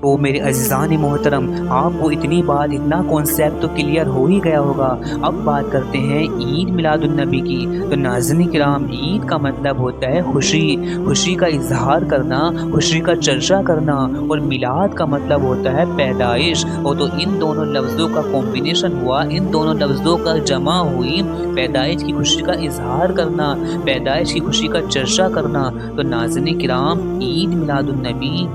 تو میرے عزیزان محترم، آپ کو اتنی بات، اتنا کانسیپٹ تو کلیئر ہو ہی گیا ہوگا۔ اب بات کرتے ہیں عید میلاد النبی کی۔ تو ناظرین کرام، عید کا مطلب ہوتا ہے خوشی، خوشی کا اظہار کرنا، خوشی کا چرچا کرنا، اور میلاد کا مطلب ہوتا ہے پیدائش۔ اور تو ان دونوں لفظوں کا کمبینیشن ہوا، ان دونوں لفظوں کا جمع ہوئی پیدائش کی خوشی کا اظہار کرنا، پیدائش کی خوشی کا چرچا کرنا۔ تو ناظرین کرام، عید میلاد النبی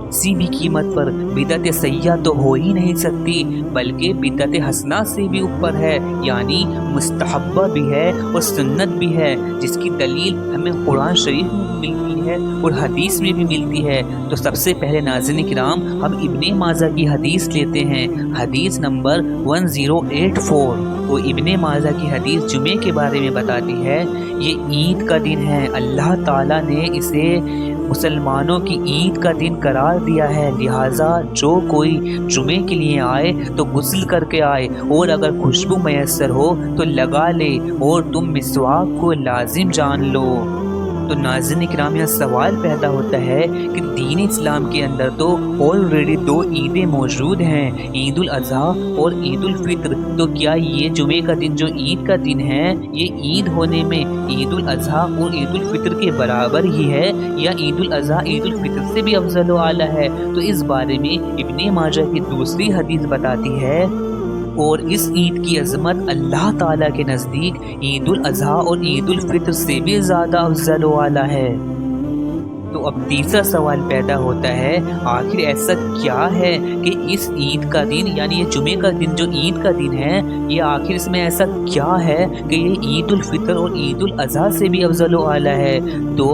کسی بھی قیمت پر بدعت سیئہ تو ہو ہی نہیں سکتی، بلکہ بدعت حسنہ سے بھی اوپر ہے، یعنی مستحبہ بھی ہے اور سنت بھی ہے، جس کی دلیل ہمیں قرآن شریف میں بھی ملتی ہے اور حدیث میں بھی ملتی ہے۔ تو سب سے پہلے ناظرین کرام، ہم ابن ماجہ کی حدیث لیتے ہیں، حدیث نمبر 1084۔ تو ابن ماجہ کی حدیث جمعے کے بارے میں بتاتی ہے، یہ عید کا دن ہے، اللہ تعالیٰ نے اسے مسلمانوں کی عید کا دن قرار دیا ہے، لہٰذا جو کوئی جمعے کے لیے آئے تو غسل کر کے آئے، اور اگر خوشبو میسر ہو تو لگا لے، اور تم مسواک کو لازم جان لو۔ تو ناظرین کرام، یہاں سوال پیدا ہوتا ہے کہ دین اسلام کے اندر تو آلریڈی دو عیدیں موجود ہیں، عید الاضحیٰ اور عید الفطر۔ تو کیا یہ جمعے کا دن جو عید کا دن ہے، یہ عید ہونے میں عید الاضحیٰ اور عید الفطر کے برابر ہی ہے، یا عید الاضحیٰ عید الفطر سے بھی افضل و اعلیٰ ہے؟ تو اس بارے میں ابن ماجہ کی دوسری حدیث بتاتی ہے، اور اس عید کی عظمت اللہ تعالیٰ کے نزدیک عید الاضحیٰ اور عید الفطر سے بھی زیادہ افضل و اعلیٰ ہے۔ تو اب تیسرا سوال پیدا ہوتا ہے، آخر ایسا کیا ہے کہ اس عید کا دن، یعنی یہ جمعے کا دن جو عید کا دن ہے، یہ آخر اس میں ایسا کیا ہے کہ یہ عید الفطر اور عید الاضحیٰ سے بھی افضل و اعلیٰ ہے؟ تو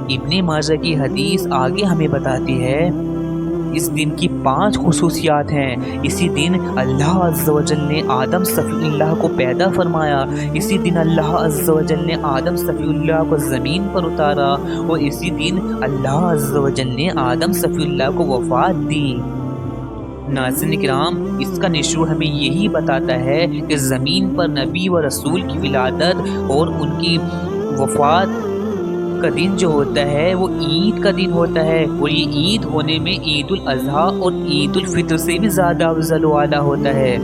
ابن ماجہ کی حدیث آگے ہمیں بتاتی ہے، اس دن کی 5 خصوصیات ہیں۔ اسی دن اللہ عز و جل نے آدم صفی اللہ کو پیدا فرمایا، اسی دن اللہ عز و جل نے آدم صفی اللہ کو زمین پر اتارا، اور اسی دن اللہ عز و جل نے آدم صفی اللہ کو وفات دی۔ ناظرین کرام، اس کا نشور ہمیں یہی بتاتا ہے کہ زمین پر نبی و رسول کی ولادت اور ان کی وفات کا دن جو ہوتا ہے وہ عید کا دن ہوتا ہے، اور یہ عید ہونے میں عید الاضحیٰ اور عید الفطر سے بھی زیادہ افضل و اعلیٰ ہوتا ہے۔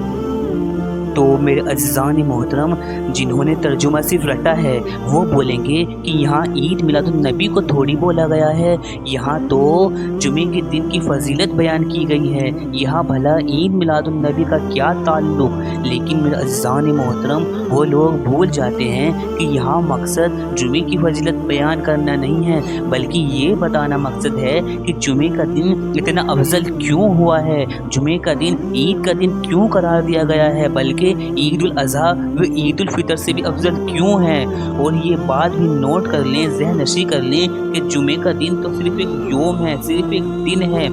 تو میرے عزیزان محترم، جنہوں نے ترجمہ صرف رٹا ہے وہ بولیں گے کہ یہاں عید میلاد النبی کو تھوڑی بولا گیا ہے، یہاں تو جمعے کے دن کی فضیلت بیان کی گئی ہے، یہاں بھلا عید میلاد النبی کا کیا تعلق؟ لیکن میرے عزیزان محترم، وہ لوگ بھول جاتے ہیں کہ یہاں مقصد جمعے کی فضیلت بیان کرنا نہیں ہے، بلکہ یہ بتانا مقصد ہے کہ جمعے کا دن اتنا افضل کیوں ہوا ہے، جمعے کا دن عید کا دن کیوں قرار دیا گیا ہے، بلکہ عید الاضحیٰ وہ عید الفطر سے بھی افضل کیوں ہے۔ اور یہ بات بھی نوٹ کر لیں، ذہن نشی کر لیں کہ جمعے کا دن تو صرف ایک یوم ہے، صرف ایک دن ہے،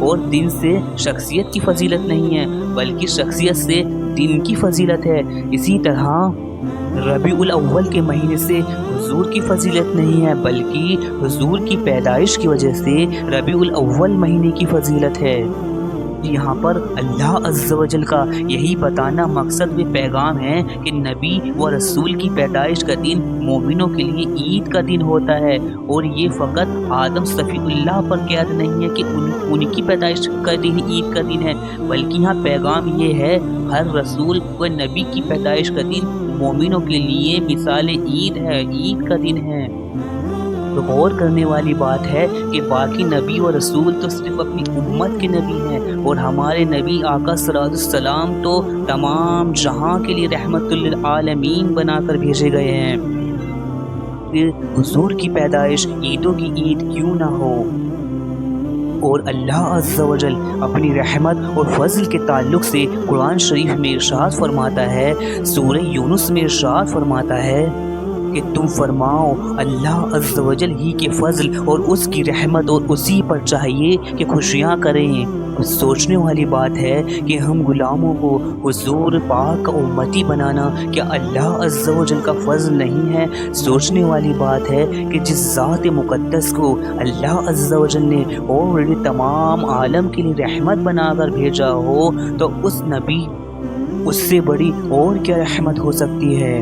اور دن سے شخصیت کی فضیلت نہیں ہے، بلکہ شخصیت سے دن کی فضیلت ہے۔ اسی طرح ربیع الاول کے مہینے سے حضور کی فضیلت نہیں ہے، بلکہ حضور کی پیدائش کی وجہ سے ربیع الاول مہینے کی فضیلت ہے۔ یہاں پر اللہ عز و جل کا یہی بتانا مقصد و پیغام ہے کہ نبی و رسول کی پیدائش کا دن مومنوں کے لیے عید کا دن ہوتا ہے، اور یہ فقط آدم صفی اللہ پر قید نہیں ہے کہ ان کی پیدائش کا دن عید کا دن ہے، بلکہ یہاں پیغام یہ ہے ہر رسول و نبی کی پیدائش کا دن مومنوں کے لیے مثال عید ہے، عید کا دن ہے۔ تو غور کرنے والی بات ہے کہ باقی نبی و رسول تو صرف اپنی امت کے نبی ہیں، اور ہمارے نبی آقا صلی اللہ علیہ وسلم تو تمام جہاں کے لیے رحمت للعالمین بنا کر بھیجے گئے ہیں، پھر حضور کی پیدائش عیدوں کی عید کیوں نہ ہو؟ اور اللہ عز و جل اپنی رحمت اور فضل کے تعلق سے قرآن شریف میں ارشاد فرماتا ہے، سورہ یونس میں ارشاد فرماتا ہے کہ تم فرماؤ اللہ عز و جل ہی کے فضل اور اس کی رحمت، اور اسی پر چاہیے کہ خوشیاں کریں۔ سوچنے والی بات ہے کہ ہم غلاموں کو حضور پاک کا امتی بنانا کیا اللہ عز و جل کا فضل نہیں ہے؟ سوچنے والی بات ہے کہ جس ذات مقدس کو اللہ عز و جل نے آلریڈی تمام عالم کے لیے رحمت بنا کر بھیجا ہو، تو اس نبی اس سے بڑی اور کیا رحمت ہو سکتی ہے؟